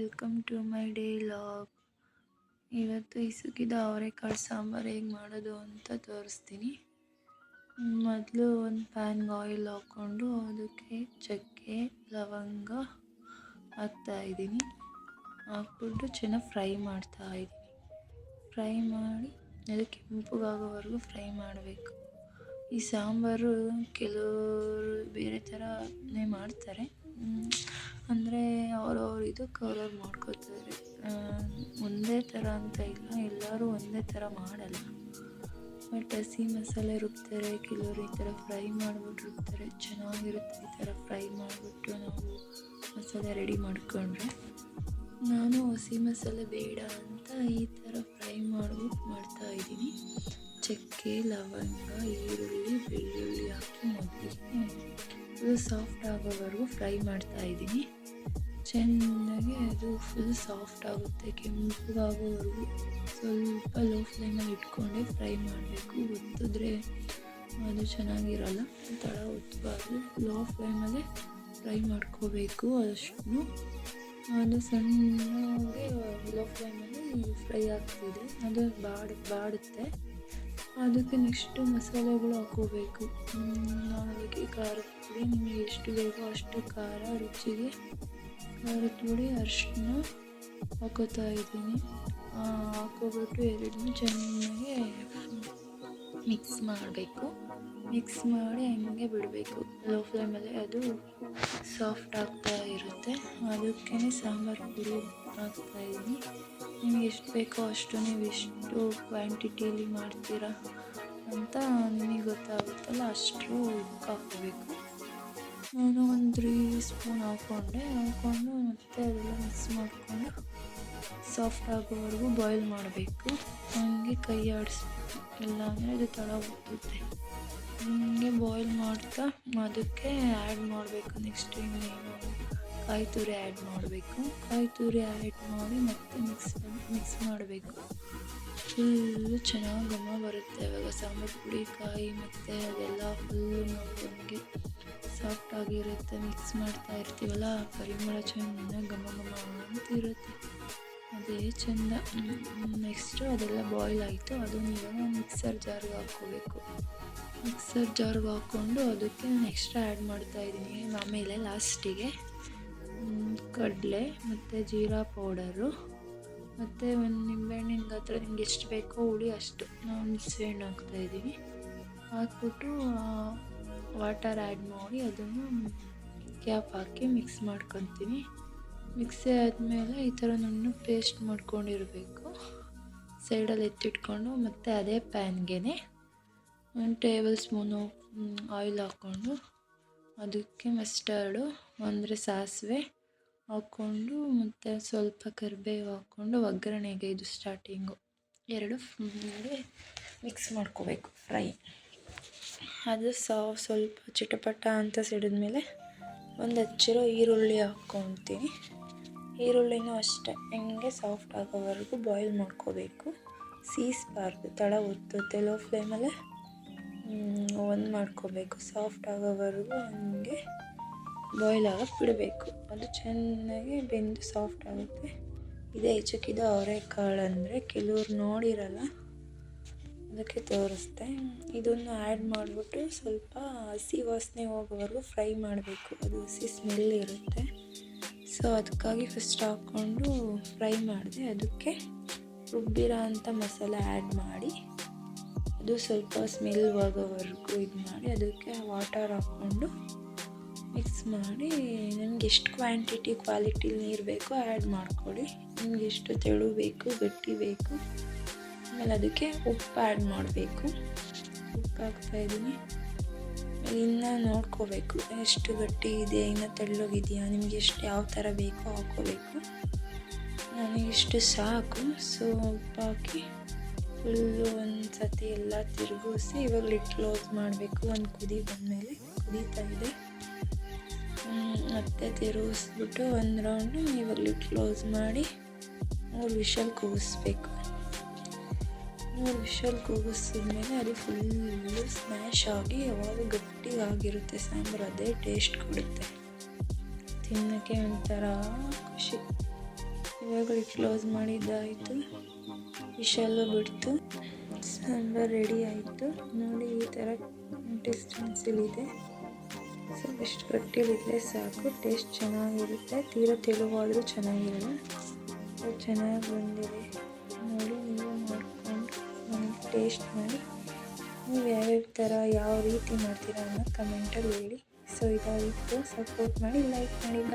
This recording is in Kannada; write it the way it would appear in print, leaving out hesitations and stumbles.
Welcome to my day log. ಇವತ್ತು ಇಸುಕಿದ ಅವರೆಕಾಳು ಸಾಂಬಾರು ಹೇಗೆ ಮಾಡೋದು ಅಂತ ತೋರಿಸ್ತೀನಿ. ಮೊದಲು ಒಂದು ಪ್ಯಾನ್ಗೆ ಆಯಿಲ್ ಹಾಕ್ಕೊಂಡು ಅದಕ್ಕೆ ಚಕ್ಕೆ ಲವಂಗ ಹಾಕ್ತಾಯಿದ್ದೀನಿ. ಹಾಕ್ಬಿಟ್ಟು ಚೆನ್ನಾಗಿ ಫ್ರೈ ಮಾಡ್ತಾಯಿದ್ದೀನಿ. ಫ್ರೈ ಮಾಡಿ ಅದು ಕೆಂಪಗಾಗೋವರೆಗೂ ಫ್ರೈ ಮಾಡಬೇಕು. ಈ ಸಾಂಬಾರು ಕೆಲವರು ಬೇರೆ ಥರನೇ ಮಾಡ್ತಾರೆ, ಅಂದರೆ ಅವ್ರವ್ರ ಇದಕ್ಕೆ ಅವ್ರವ್ರು ಮಾಡ್ಕೋತಾರೆ. ಒಂದೇ ಥರ ಅಂತ ಇಲ್ಲ, ಎಲ್ಲರೂ ಒಂದೇ ಥರ ಮಾಡಲ್ಲ. ಬಟ್ ಹಸಿ ಮಸಾಲೆ ರುಬ್ತಾರೆ, ಕೆಲವರು ಈ ಥರ ಫ್ರೈ ಮಾಡಿಬಿಟ್ಟು ರುಬ್ತಾರೆ. ಚೆನ್ನಾಗಿರುತ್ತೆ ಈ ಥರ ಫ್ರೈ ಮಾಡಿಬಿಟ್ಟು ನಾವು ಮಸಾಲೆ ರೆಡಿ ಮಾಡಿಕೊಂಡ್ರೆ. ನಾನು ಹಸಿ ಮಸಾಲೆ ಬೇಡ ಅಂತ ಈ ಥರ ಫ್ರೈ ಮಾಡಿಬಿಟ್ಟು ಮಾಡ್ತಾಯಿದ್ದೀನಿ. ಚಕ್ಕೆ ಲವಂಗ ಈರುಳ್ಳಿ ಬೆಳ್ಳುಳ್ಳಿ ಹಾಕಿ ಮೊದಲಿಗೆ ಅದು ಸಾಫ್ಟ್ ಆಗೋವರೆಗೂ ಫ್ರೈ ಮಾಡ್ತಾಯಿದ್ದೀನಿ. ಚೆನ್ನಾಗಿ ಅದು ಫುಲ್ ಸಾಫ್ಟ್ ಆಗುತ್ತೆ, ಕೆಂಪಗಾಗೋವರೆಗೂ ಸ್ವಲ್ಪ ಲೋ ಫ್ಲೇಮಲ್ಲಿ ಇಟ್ಕೊಂಡೆ ಫ್ರೈ ಮಾಡಬೇಕು. ಒತ್ತಿದ್ರೆ ಅದು ಚೆನ್ನಾಗಿರಲ್ಲ, ತಳ ಒತ್ತಬಾರ್ದು. ಲೋ ಫ್ಲೇಮಲ್ಲೇ ಫ್ರೈ ಮಾಡ್ಕೋಬೇಕು. ಅಷ್ಟು ಅದು ಸಣ್ಣಗೆ ಲೋ ಫ್ಲೇಮಲ್ಲಿ ಫ್ರೈ ಆಗ್ತಿದೆ, ಅದು ಬಾಡುತ್ತೆ. ಅದಕ್ಕೆ ನೆಕ್ಸ್ಟು ಮಸಾಲೆಗಳು ಹಾಕ್ಕೋಬೇಕು. ಅದಕ್ಕೆ ಖಾರದ ಪುಡಿ ನಿಮಗೆ ಎಷ್ಟು ಬೇಕೋ ಅಷ್ಟು ಖಾರ, ರುಚಿಗೆ ಖಾರದ ಪುಡಿ, ಅರಿಶಿನ ಹಾಕೋತಾ ಇದ್ದೀನಿ. ಹಾಕೋಬಿಟ್ಟು ಎರಡನ್ನೂ ಚೆನ್ನಾಗಿ ಮಿಕ್ಸ್ ಮಾಡಬೇಕು. ಮಿಕ್ಸ್ ಮಾಡಿ ಹಂಗೆ ಬಿಡಬೇಕು ಲೋ ಫ್ಲೇಮಲ್ಲಿ. ಅದು ಸಾಫ್ಟ್ ಆಗ್ತಾ ಇರುತ್ತೆ. ಅದಕ್ಕೆ ಸಾಂಬಾರು ಪುಡಿ ಹಾಕ್ತಾಯಿದ್ದೀನಿ. ನಿಮಗೆ ಎಷ್ಟು ಬೇಕೋ ಅಷ್ಟು, ನೀವು ಎಷ್ಟು ಕ್ವಾಂಟಿಟಿಯಲ್ಲಿ ಮಾಡ್ತೀರಾ ಅಂತ ನಿಮಗೆ ಗೊತ್ತಾಗುತ್ತಲ್ಲ, ಅಷ್ಟು ಉಪ್ಪು ಹಾಕೋಬೇಕು. ನಾನು ಒಂದು 3 ಸ್ಪೂನ್ ಹಾಕ್ಕೊಂಡು ಮತ್ತೆ ಅದೆಲ್ಲ ಮಿಕ್ಸ್ ಮಾಡಿಕೊಂಡು ಸಾಫ್ಟ್ ಆಗೋವರೆಗೂ ಬಾಯ್ಲ್ ಮಾಡಬೇಕು. ಹಂಗೆ ಕೈ ಆಡಿಸ್ಬೇಕು, ಇಲ್ಲ ಅಂದರೆ ಅದು ತಳ ಒತ್ತುತ್ತೆ. ಹಂಗೆ ಬಾಯ್ಲ್ ಮಾಡ್ತಾ ಅದಕ್ಕೆ ಆ್ಯಡ್ ಮಾಡಬೇಕು. ನೆಕ್ಸ್ಟ್ ಇನ್ನೇನು ಕಾಯಿ ತುರಿ ಆ್ಯಡ್ ಮಾಡಬೇಕು. ಕಾಯಿ ತುರಿ ಆ್ಯಡ್ ಮಾಡಿ ಮತ್ತೆ ಮಿಕ್ಸ್ ಮಾಡಬೇಕು. ಫುಲ್ಲು ಚೆನ್ನಾಗಿ ಘಮ ಬರುತ್ತೆ. ಇವಾಗ ಸಾಂಬಾರು ಪುಡಿ, ಕಾಯಿ ಮತ್ತು ಅದೆಲ್ಲ ಫುಲ್ಲು ನಮಗೆ ಸಾಫ್ಟ್ ಆಗಿರುತ್ತೆ. ಮಿಕ್ಸ್ ಮಾಡ್ತಾ ಇರ್ತೀವಲ್ಲ, ಪರಿಮಳ ಚೆನ್ನಾಗಿ ಘಮ ಅಂತಿರುತ್ತೆ, ಅದೇ ಚೆಂದ. ನೆಕ್ಸ್ಟು ಅದೆಲ್ಲ ಬಾಯ್ಲ್ ಆಯಿತು. ಅದನ್ನು ಇವಾಗ ಮಿಕ್ಸರ್ ಜಾರ್ಗೆ ಹಾಕ್ಕೋಬೇಕು. ಮಿಕ್ಸರ್ ಜಾರ್ಗೆ ಹಾಕ್ಕೊಂಡು ಅದಕ್ಕೆ ನೆಕ್ಸ್ಟ್ ಆ್ಯಡ್ ಮಾಡ್ತಾಯಿದ್ದೀನಿ. ಆಮೇಲೆ ಲಾಸ್ಟಿಗೆ ಕಡಲೆ ಮತ್ತು ಜೀರಾ ಪೌಡರು ಮತ್ತು ಒಂದು ನಿಂಬೆಹಣ್ಣಿನ ಗಾತ್ರ ನಿಮ್ಗೆ ಎಷ್ಟು ಬೇಕೋ ಹುಳಿ ಅಷ್ಟು ನಾನು ನಿಂಬೆಹಣ್ಣು ಹಾಕ್ತಾಯಿದ್ದೀನಿ. ಹಾಕ್ಬಿಟ್ಟು ವಾಟರ್ ಆ್ಯಡ್ ಮಾಡಿ ಅದನ್ನು ಕ್ಯಾಪ್ ಹಾಕಿ ಮಿಕ್ಸ್ ಮಾಡ್ಕೊತೀನಿ. ಮಿಕ್ಸಿ ಆದಮೇಲೆ ಈ ಥರ ನುಣ್ಣು ಪೇಸ್ಟ್ ಮಾಡ್ಕೊಂಡಿರಬೇಕು. ಸೈಡಲ್ಲಿ ಎತ್ತಿಟ್ಕೊಂಡು ಮತ್ತೆ ಅದೇ ಪ್ಯಾನ್ಗೆ 1 ಟೇಬಲ್ ಸ್ಪೂನು ಆಯಿಲ್ ಹಾಕ್ಕೊಂಡು ಅದಕ್ಕೆ ಮಸ್ಟರ್ಡು ಅಂದರೆ ಸಾಸಿವೆ ಹಾಕ್ಕೊಂಡು ಮತ್ತು ಸ್ವಲ್ಪ ಕರಿಬೇವು ಹಾಕ್ಕೊಂಡು ಒಗ್ಗರಣೆಗೆ ಇದು ಸ್ಟಾರ್ಟಿಂಗು 2 ಮಿಕ್ಸ್ ಮಾಡ್ಕೋಬೇಕು ಫ್ರೈ. ಅದು ಸ್ವಲ್ಪ ಚಿಟಪಟ ಅಂತ ಸಿಡಿದ್ಮೇಲೆ ಒಂದು ಹಚ್ಚಿರೋ ಈರುಳ್ಳಿ ಹಾಕ್ಕೊತೀನಿ. ಈರುಳ್ಳಿನೂ ಅಷ್ಟೇ ಹಿಂಗೆ ಸಾಫ್ಟ್ ಆಗೋವರೆಗೂ ಬಾಯ್ಲ್ ಮಾಡ್ಕೋಬೇಕು. ಸೀಸ್ಬಾರ್ದು, ತಳ ಒತ್ತುತ್ತೆ. ಲೋ ಫ್ಲೇಮಲ್ಲೇ ಒಂದು ಮಾಡ್ಕೋಬೇಕು. ಸಾಫ್ಟ್ ಆಗೋವರೆಗೂ ಹಂಗೆ ಬಾಯ್ಲ್ ಆಗೋಕ್ಕೆ ಬಿಡಬೇಕು. ಅದು ಚೆನ್ನಾಗಿ ಬೆಂದು ಸಾಫ್ಟ್ ಆಗುತ್ತೆ. ಇದೇ ಹೆಚ್ಚಕ್ಕಿದ ಅವರೆಕಾಳು ಅಂದರೆ ಕೆಲವ್ರು ನೋಡಿರಲ್ಲ, ಅದಕ್ಕೆ ತೋರಿಸ್ದೆ. ಇದನ್ನು ಆ್ಯಡ್ ಮಾಡಿಬಿಟ್ಟು ಸ್ವಲ್ಪ ಹಸಿ ವಾಸನೆ ಹೋಗೋವರೆಗೂ ಫ್ರೈ ಮಾಡಬೇಕು. ಅದು ಹಸಿ ಸ್ಮೆಲ್ ಇರುತ್ತೆ, ಸೊ ಅದಕ್ಕಾಗಿ ಫಸ್ಟ್ ಹಾಕ್ಕೊಂಡು ಫ್ರೈ ಮಾಡಿದೆ. ಅದಕ್ಕೆ ರುಬ್ಬಿರೋ ಅಂಥ ಮಸಾಲೆ ಆ್ಯಡ್ ಮಾಡಿ ಅದು ಸ್ವಲ್ಪ ಸ್ಮೆಲ್ ಹೋಗೋವರೆಗೂ ಇದು ಮಾಡಿ ಅದಕ್ಕೆ ವಾಟರ್ ಹಾಕ್ಕೊಂಡು ಮಿಕ್ಸ್ ಮಾಡಿ ನಿಮ್ಗೆ ಎಷ್ಟು ಕ್ವಾಲಿಟಿ ನೀರು ಬೇಕೋ ಆ್ಯಡ್ ಮಾಡ್ಕೊಳ್ಳಿ. ನಿಮ್ಗೆ ಎಷ್ಟು ತೆಳು ಬೇಕು, ಗಟ್ಟಿ ಬೇಕು. ಆಮೇಲೆ ಅದಕ್ಕೆ ಉಪ್ಪು ಆ್ಯಡ್ ಮಾಡಬೇಕು. ಉಪ್ಪು ಹಾಕ್ತಾಯಿದ್ದೀನಿ. ಇನ್ನು ನೋಡ್ಕೋಬೇಕು ಎಷ್ಟು ಗಟ್ಟಿ ಇದೆ, ಇನ್ನು ತೆಳ್ಳಗಿದೆಯಾ, ನಿಮ್ಗೆ ಎಷ್ಟು ಯಾವ ಥರ ಬೇಕೋ ಹಾಕ್ಕೋಬೇಕು. ನನಗೆ ಇಷ್ಟು ಸಾಕು. ಸೊ ಉಪ್ಪು ಹಾಕಿ ಫುಲ್ಲು ಒಂದು ಸತಿ ಎಲ್ಲ ತಿರುಗಿಸಿ ಇವಾಗ ಲಿಡ್ ಕ್ಲೋಸ್ ಮಾಡಬೇಕು. ಒಂದು ಕುದಿ ಬಂದಮೇಲೆ ಕುದೀತಾ ಇದೆ, ಮತ್ತೆ ತಿರುಗಿಸ್ಬಿಟ್ಟು ಒಂದು ರೌಂಡು ಇವಾಗ ಲಿಡ್ ಕ್ಲೋಸ್ ಮಾಡಿ 3 ವಿಷಲ್ ಕೂಗಿಸ್ಬೇಕು. 3 ವಿಷಲ್ ಕೂಗಿಸಿದ್ಮೇಲೆ ಅದು ಫುಲ್ಲು ಸ್ಮ್ಯಾಶ್ ಆಗಿ ಯಾವಾಗ ಗಟ್ಟಿಯಾಗಿರುತ್ತೆ ಸಾಂಬಾರು, ಅದೇ ಟೇಸ್ಟ್ ಕೊಡುತ್ತೆ. ತಿನ್ನೋಕ್ಕೆ ಒಂಥರ ಖುಷಿ. ಇವಾಗಲೇ ಕ್ಲೋಸ್ ಮಾಡಿದ್ದಾಯಿತು. ವಿಶಾಲ ಬಿಡ್ತು. ಸಾಂಬಾರು ರೆಡಿ ಆಯಿತು. ನೋಡಿ ಈ ಥರ ಕನ್ಸಿಸ್ಟೆನ್ಸಿಲಿದೆ. ಸೊ ಇಷ್ಟು ಗಟ್ಟಿಲಿದ್ರೆ ಸಾಕು, ಟೇಸ್ಟ್ ಚೆನ್ನಾಗಿರುತ್ತೆ. ತೀರಾ ತೆಳುವಾದರೂ ಚೆನ್ನಾಗಿರಲ್ಲ. ಸೊ ಚೆನ್ನಾಗಿ ಬಂದಿದೆ ನೋಡಿ. ನೀವು ಮಾಡಿಕೊಂಡು ನನಗೆ ಟೇಸ್ಟ್ ಮಾಡಿ ನೀವು ಯಾವ್ಯಾವ ಥರ ಯಾವ ರೀತಿ ಮಾಡ್ತೀರಾ ಅನ್ನೋ ಕಮೆಂಟಲ್ಲಿ ಹೇಳಿ. ಸೊ ಇದಾಗಿತ್ತು. ಸಪೋರ್ಟ್ ಮಾಡಿ, ಲೈಕ್ ಮಾಡಿ.